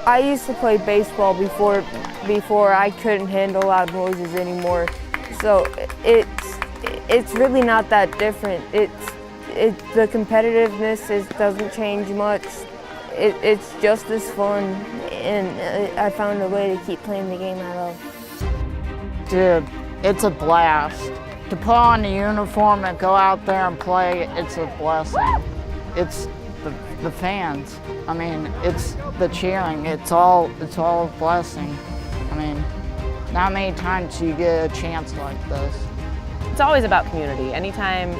I used to play baseball before I couldn't handle loud noises anymore. So it's really not that different. The competitiveness doesn't change much. It's just as fun, and I found a way to keep playing the game I love. Dude, it's a blast. To put on the uniform and go out there and play, it's a blessing. It's the fans. I mean, it's the cheering. It's all a blessing. I mean, not many times you get a chance like this. It's always about community. Anytime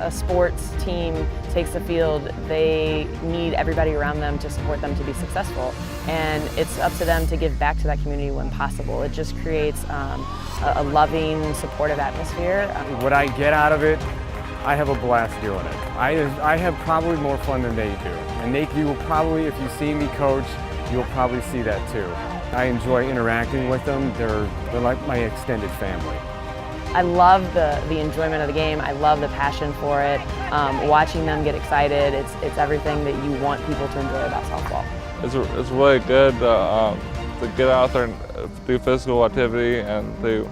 a sports team takes the field, they need everybody around them to support them to be successful. And it's up to them to give back to that community when possible. It just creates a loving, supportive atmosphere. What I get out of it, I have a blast doing it. I have probably more fun than they do. And you will probably, if you see me coach, you'll probably see that too. I enjoy interacting with them. They're like my extended family. I love the enjoyment of the game. I love the passion for it. Watching them get excited, it's everything that you want people to enjoy about softball. It's really good to get out there and do physical activity and to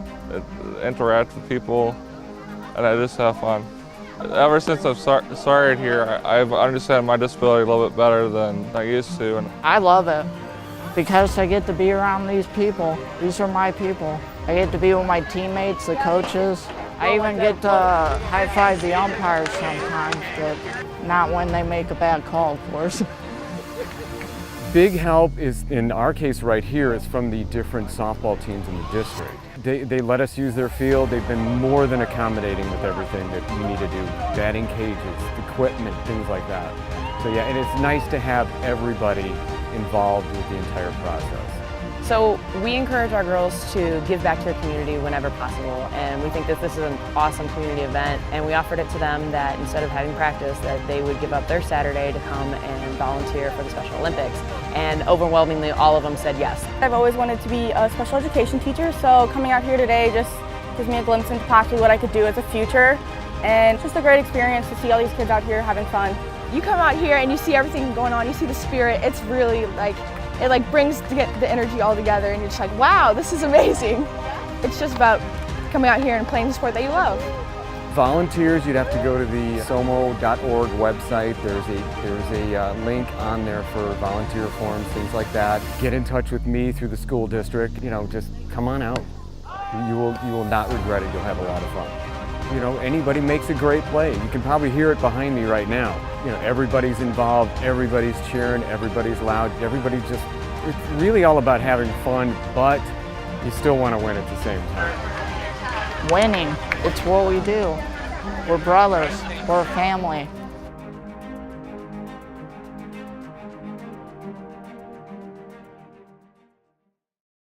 interact with people, and I just have fun. Ever since I've started here, I've understood my disability a little bit better than I used to. And I love it because I get to be around these people. These are my people. I get to be with my teammates, the coaches. I even get to high-five the umpires sometimes, but not when they make a bad call, of course. Big help is, in our case right here, is from the different softball teams in the district. They let us use their field. They've been more than accommodating with everything that we need to do. Batting cages, equipment, things like that. So yeah, and it's nice to have everybody involved with the entire process. So we encourage our girls to give back to their community whenever possible, and we think that this is an awesome community event, and we offered it to them that instead of having practice, that they would give up their Saturday to come and volunteer for the Special Olympics, and overwhelmingly all of them said yes. I've always wanted to be a special education teacher, so coming out here today just gives me a glimpse into possibly what I could do as a future, and just a great experience to see all these kids out here having fun. You come out here and you see everything going on, you see the spirit, it's really it brings the energy all together, and you're just like, wow, this is amazing. It's just about coming out here and playing the sport that you love. Volunteers, you'd have to go to the somo.org website. There's a link on there for volunteer forms, things like that. Get in touch with me through the school district. You know, just come on out. You will not regret it. You'll have a lot of fun. You know, anybody makes a great play. You can probably hear it behind me right now. You know, everybody's involved, everybody's cheering, everybody's loud, it's really all about having fun, but you still want to win at the same time. Winning, it's what we do. We're brothers, we're a family.